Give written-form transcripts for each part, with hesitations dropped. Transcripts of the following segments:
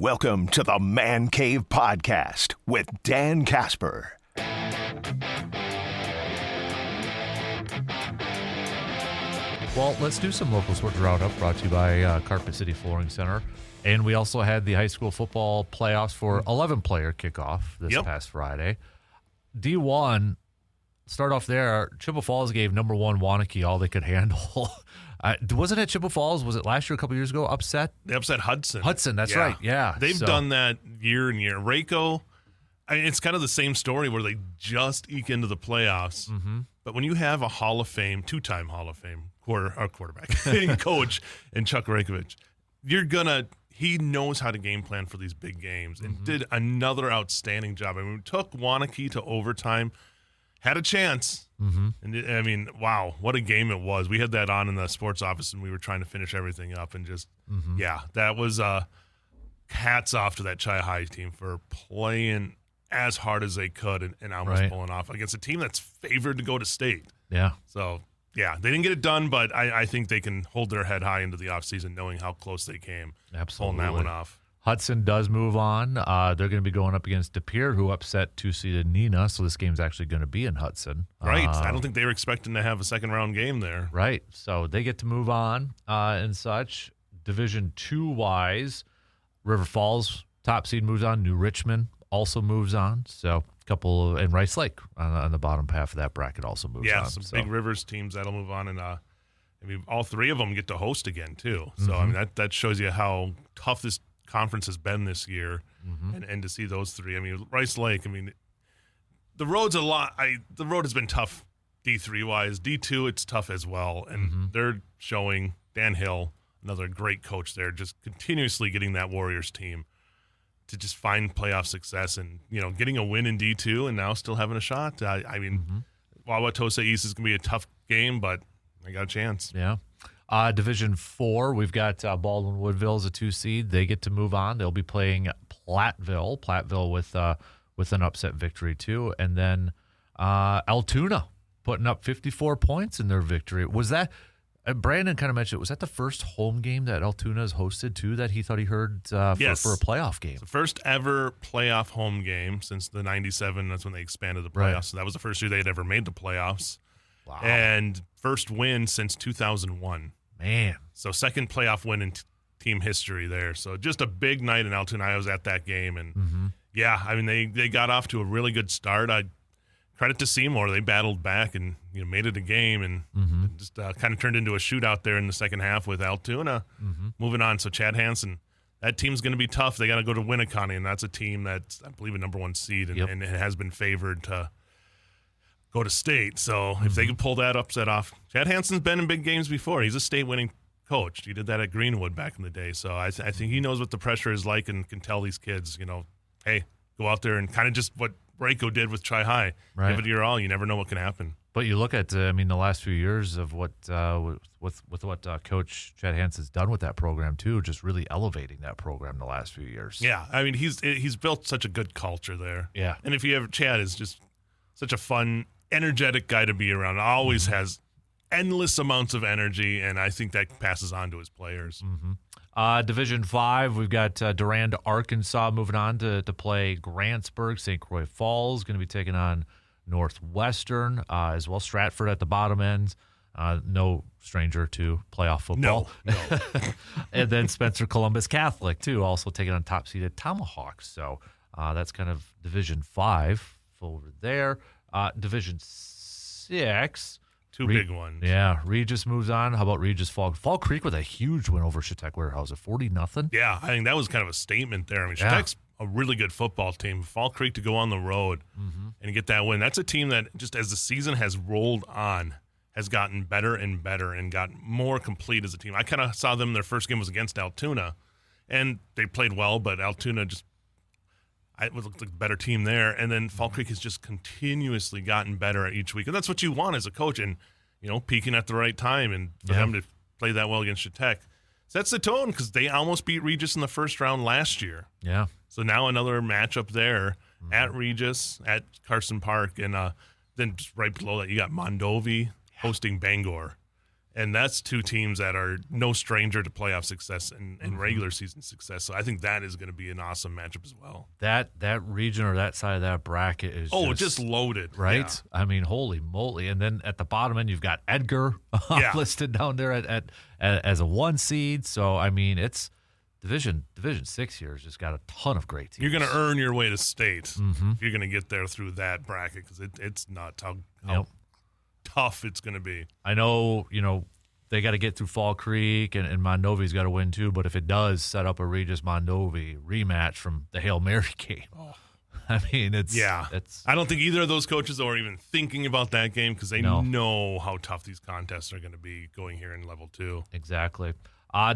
Welcome to the Man Cave Podcast with Dan Casper. Well, let's do some local sports roundup brought to you by Carpet City Flooring Center. And we also had the high school football playoffs for 11-player kickoff this past Friday. D1, start off there. Chippewa Falls gave number one Waunakee all they could handle. Wasn't it Chippewa Falls? Was it last year, a couple years ago? Upset? They upset Hudson. That's right. Yeah. They've done that year and year. Rayco, it's kind of the same story where they just eke into the playoffs. Mm-hmm. But when you have a Hall of Fame, two-time Hall of Fame quarterback coach and Chuck Raykovich, he knows how to game plan for these big games and did another outstanding job. I mean, we took Waunakee to overtime, had a chance. Mm-hmm. And wow, what a game it was. We had that on in the sports office and we were trying to finish everything up and just, that was hats off to that Chi-High team for playing as hard as they could and almost pulling off against a team that's favored to go to state. Yeah. So, yeah, they didn't get it done, but I think they can hold their head high into the offseason knowing how close they came. Absolutely. Pulling that one off. Hudson does move on. They're going to be going up against De Pere, who upset two-seeded Neenah, so this game's actually going to be in Hudson. Right. I don't think they were expecting to have a second-round game there. Right. So they get to move on and such. Division II-wise, River Falls, top seed, moves on. New Richmond also moves on. So and Rice Lake on the bottom half of that bracket also moves on. Yeah, some big Rivers teams that'll move on. And all three of them get to host again, too. So, that shows you how tough this conference has been this year, and to see those three. Rice Lake, the road's the road has been tough D3 wise. D2, it's tough as well, and they're showing Dan Hill, another great coach there, just continuously getting that Warriors team to just find playoff success and getting a win in D2 and now still having a shot. Wauwatosa East is going to be a tough game, but they got a chance. Yeah. Division IV, we've got Baldwin Woodville as a 2 seed. They get to move on. They'll be playing Platteville with an upset victory too, and then Altoona putting up 54 points in their victory. Was that Brandon kind of mentioned? Was that the first home game that Altoona has hosted too? That he thought he heard yes. for a playoff game. It's the first ever playoff home game since the '97. That's when they expanded the playoffs. Right. So that was the first year they had ever made the playoffs. Wow. And first win since 2001. Man. So second playoff win in team history there. So just a big night in Altoona. I was at that game. And, they got off to a really good start. Credit to Seymour. They battled back and made it a game and just kind of turned into a shootout there in the second half with Altoona. Moving on. So Chad Hansen, that team's going to be tough. They got to go to Winneconne, and that's a team that's, I believe, a number one seed and it has been favored to go to state. So if they could pull that upset off, Chad Hansen's been in big games before. He's a state-winning coach. He did that at Greenwood back in the day. So I think he knows what the pressure is like and can tell these kids, hey, go out there and kind of just what Rayco did with Chi-High. Right. Give it your all. You never know what can happen. But you look at, the last few years of what Coach Chad Hansen's done with that program too, just really elevating that program the last few years. Yeah, he's built such a good culture there. Yeah, and if you ever, Chad is just such a fun, energetic guy to be around. Always has endless amounts of energy, and I think that passes on to his players. Division 5, we've got Durand, Arkansas moving on to play Grantsburg. St. Croix Falls going to be taking on Northwestern as well. Stratford at the bottom end. No stranger to playoff football. No. And then Spencer Columbus Catholic, too, also taking on top-seeded Tomahawks. So that's kind of Division 5 over there. Division 6. Two big ones. Yeah, Regis moves on. How about Regis Fall Creek with a huge win over Chautauqua Warehouse at 40-0? Yeah, I think that was kind of a statement there. Chautauqua's a really good football team. Fall Creek to go on the road and get that win. That's a team that just as the season has rolled on has gotten better and better and gotten more complete as a team. I kind of saw them, their first game was against Altoona, and they played well, but Altoona it looked like a better team there. And then Fall Creek has just continuously gotten better each week. And that's what you want as a coach and, peaking at the right time. And for them to play that well against Chautauqua sets the tone because they almost beat Regis in the first round last year. Yeah. So now another matchup there at Regis, at Carson Park. And then just right below that, you got Mondovi hosting Bangor. And that's two teams that are no stranger to playoff success and regular season success. So I think that is going to be an awesome matchup as well. That region or that side of that bracket is just loaded. Right? Yeah. I mean, holy moly. And then at the bottom end, you've got Edgar listed down there as a 1 seed. So, I mean, it's Division 6 here has just got a ton of great teams. You're going to earn your way to state if you're going to get there through that bracket because it's nuts how tough it's going to be. I know, they got to get through Fall Creek and Mondovi's got to win too, but if it does set up a Regis Mondovi rematch from the Hail Mary game, I mean, it's. I don't think either of those coaches are even thinking about that game because they know how tough these contests are going to be going here in Level 2. Exactly.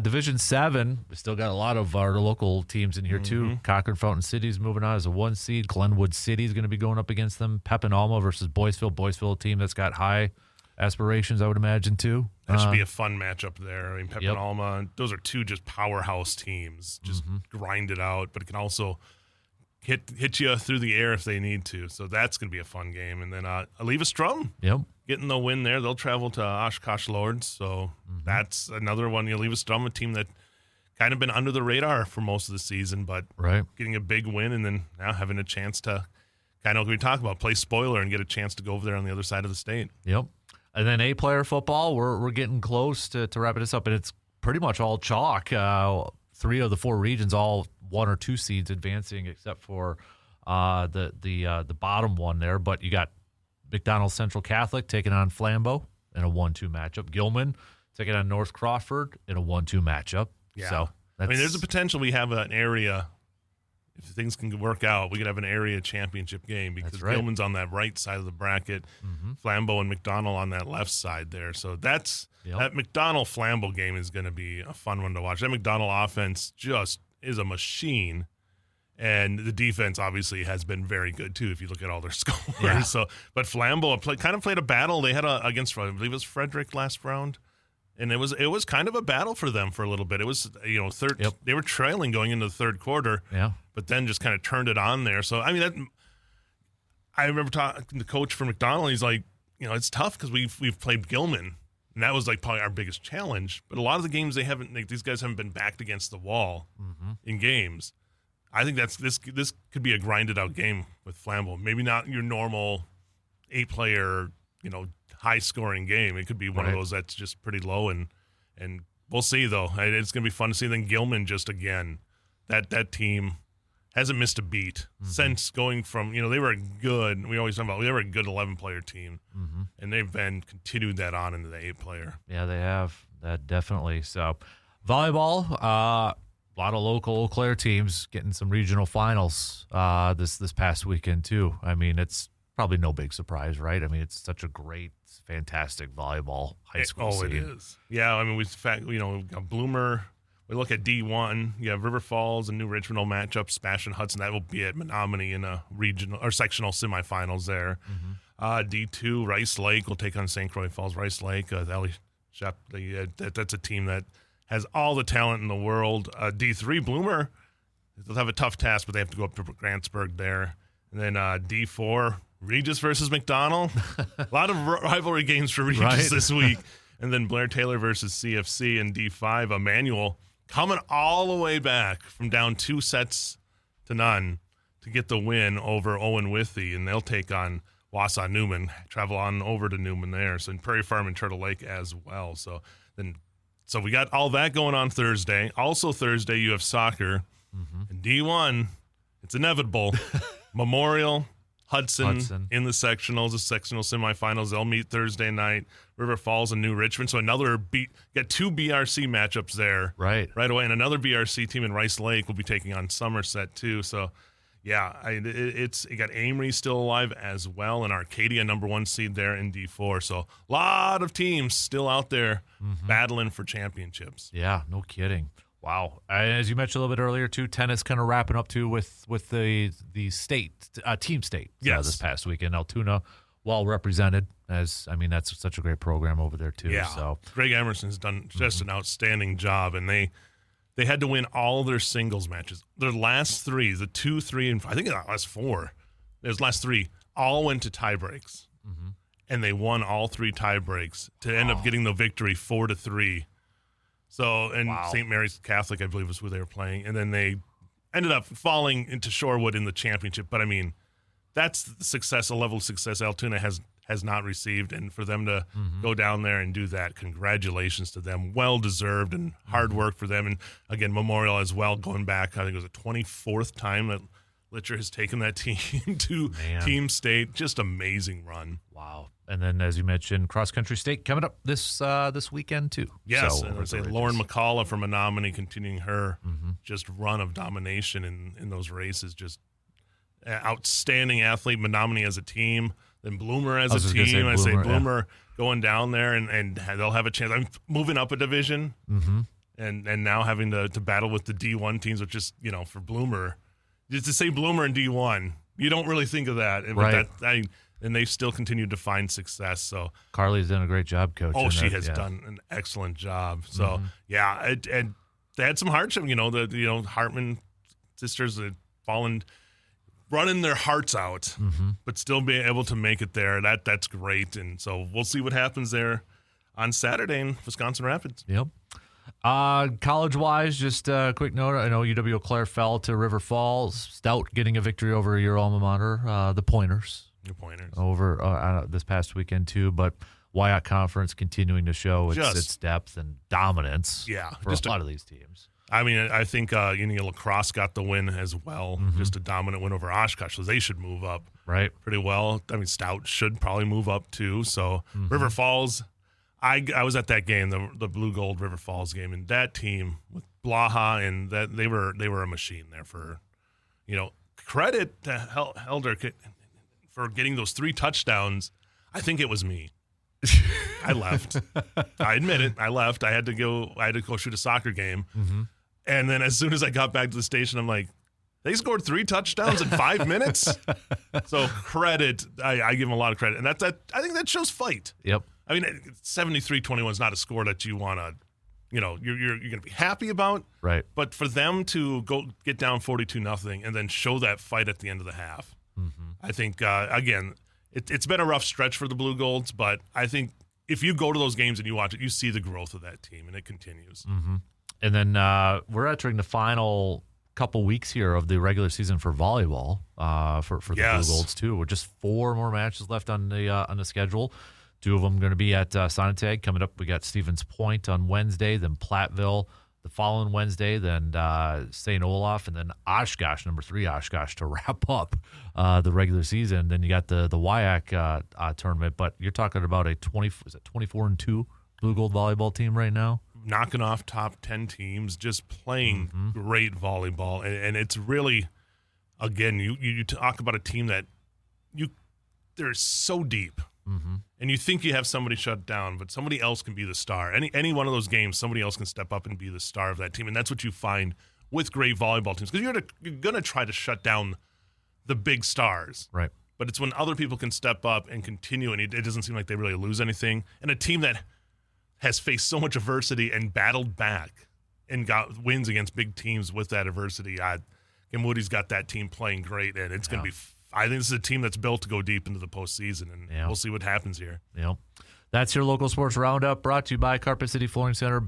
Division 7, we still got a lot of our local teams in here too. Cochrane Fountain City's moving on as a 1 seed. Glenwood City is going to be going up against them. Pep and Alma versus Boyceville. Boyceville, a team that's got high aspirations, I would imagine too. That should be a fun matchup there. I mean, Pep and Alma, those are two just powerhouse teams. Just grind it out, but it can also hit you through the air if they need to. So that's going to be a fun game. And then Aliva Strum. Getting the win there. They'll travel to Oshkosh Lords. So that's another one. Aliva Strum, a team that kind of been under the radar for most of the season, but getting a big win and then now having a chance to kind of, like we talk about, play spoiler and get a chance to go over there on the other side of the state. Yep. And then A-player football, we're getting close to wrapping this up, and it's pretty much all chalk. 3 of the 4 regions, all 1 or 2 seeds advancing, except for the bottom one there. But you got McDonald Central Catholic taking on Flambeau in a 1-2 matchup. Gilman taking on North Crawford in a 1-2 matchup. Yeah. So there's a potential we have an area. If things can work out, we could have an area championship game because Gilman's on that right side of the bracket, Flambeau and McDonald on that left side there. So that McDonald-Flambeau game is going to be a fun one to watch. That McDonald offense just is a machine, and the defense obviously has been very good too if you look at all their scores. Yeah. So, but Flambeau kind of played a battle. They had against, I believe it was Frederick last round. And it was kind of a battle for them for a little bit. It was, they were trailing going into the third quarter, but then just kind of turned it on there. So, I mean, I remember talking to the coach for McDonald. He's like, it's tough because we've played Gilman, and that was like probably our biggest challenge. But a lot of the games these guys haven't been backed against the wall in games. I think this could be a grinded out game with Flambeau. Maybe not your normal 8-player, high-scoring game. It could be one of those that's just pretty low, and we'll see, though. It's going to be fun to see. Then Gilman, just again, that team hasn't missed a beat since going from, they were a good, we always talk about, they were a good 11-player team, and they've been continued that on into the 8-player. Yeah, they have. That definitely. So, volleyball, a lot of local Eau Claire teams getting some regional finals this past weekend, too. I mean, it's probably no big surprise, right? I mean, it's such a great, fantastic volleyball high school scene. It is. Yeah, I mean, we've got Bloomer. We look at D1. You have River Falls and New Richmond will match up. Spash and Hudson. That will be at Menominee in a regional or sectional semifinals there. D2, Rice Lake will take on St. Croix Falls. Rice Lake, Ellie Shep, that's a team that has all the talent in the world. D3, Bloomer, they'll have a tough task, but they have to go up to Grantsburg there. And then D4, Regis versus McDonald. A lot of rivalry games for Regis this week. And then Blair Taylor versus CFC and D5. Emmanuel coming all the way back from down 2 sets to none to get the win over Owen Withy. And they'll take on Wausau Newman, travel on over to Newman there. So in Prairie Farm and Turtle Lake as well. So we got all that going on Thursday. Also Thursday you have soccer. And D1, it's inevitable. Memorial, Hudson in the sectionals, the sectional semifinals. They'll meet Thursday night. River Falls and New Richmond. So got 2 BRC matchups there right away. And another BRC team in Rice Lake will be taking on Somerset too. So, yeah, it got Amory still alive as well, and Arcadia number 1 seed there in D4. So a lot of teams still out there battling for championships. Yeah, no kidding. Wow. As you mentioned a little bit earlier, too, tennis kind of wrapping up, too, with the state, team state this past weekend. Altoona, well represented, that's such a great program over there, too. Yeah. So Greg Emerson's done just an outstanding job, and they had to win all their singles matches. Their last 3, the 2, 3, and I think the last 4, last 3, all went to tie breaks. and they won all 3 tie breaks to end up getting the victory 4-3. So, and St. Mary's Catholic, I believe, was who they were playing. And then they ended up falling into Shorewood in the championship. But, I mean, that's the success, a level of success Altoona has not received. And for them to go down there and do that, congratulations to them. Well-deserved and hard work for them. And, again, Memorial as well, going back, I think it was the 24th time that Litcher has taken that team to Team State. Just amazing run. Wow. And then, as you mentioned, cross-country state coming up this weekend, too. Yes, so, and I'd say Lauren McCullough from Menominee continuing her just run of domination in those races. Just outstanding athlete, Menominee as a team, then Bloomer as a team. I say Bloomer going down there, and they'll have a chance. I'm moving up a division, and now having to battle with the D1 teams, which is, for Bloomer, just to say Bloomer in D1, you don't really think of that. Right. But and they've still continued to find success. So Carly's done a great job coaching. Oh, she has done an excellent job. So and they had some hardship. The Hartman sisters had running their hearts out, but still being able to make it there. That's great. And so we'll see what happens there on Saturday in Wisconsin Rapids. Yep. College-wise, just a quick note. I know UW-Eau Claire fell to River Falls. Stout getting a victory over your alma mater, the Pointers. Over this past weekend, too. But WEAU Conference continuing to show its depth and dominance for a lot of these teams. I mean, I think La Crosse got the win as well. Just a dominant win over Oshkosh, so they should move up pretty well. I mean, Stout should probably move up, too. So River Falls, I was at that game, the Blue Gold River Falls game, and that team with Blaha, and that they were a machine there for, credit to Helder for getting those 3 touchdowns. I think it was me. I left. I admit it. I left. I had to go shoot a soccer game. And then as soon as I got back to the station, I'm like, they scored 3 touchdowns in 5 minutes. So credit. I give them a lot of credit. And I think that shows fight. Yep. I mean, 73-21 is not a score that you want to, you're going to be happy about. Right. But for them to go get down 42-0 and then show that fight at the end of the half, I think, again, it's been a rough stretch for the Blue Golds, but I think if you go to those games and you watch it, you see the growth of that team, and it continues. And then we're entering the final couple weeks here of the regular season for volleyball for the Blue Golds, too. With just 4 more matches left on the schedule. 2 of them going to be at Sonotag. Coming up, we got Stevens Point on Wednesday, then Platteville the following Wednesday, then St. Olaf, and then Oshkosh, number 3 Oshkosh, to wrap up the regular season. Then you got the WEAU tournament, but you're talking about a 24-2 Blue Gold volleyball team right now? Knocking off top 10 teams, just playing great volleyball. And it's really, again, you talk about a team that they're so deep. And you think you have somebody shut down, but somebody else can be the star. Any one of those games, somebody else can step up and be the star of that team. And that's what you find with great volleyball teams, because you're going to try to shut down the big stars. Right. But it's when other people can step up and continue, and it doesn't seem like they really lose anything. And a team that has faced so much adversity and battled back and got wins against big teams with that adversity. Kim Woody's got that team playing great, and it's going to be I think this is a team that's built to go deep into the postseason, and we'll see what happens here. That's your local sports roundup, brought to you by Carpet City Flooring Center.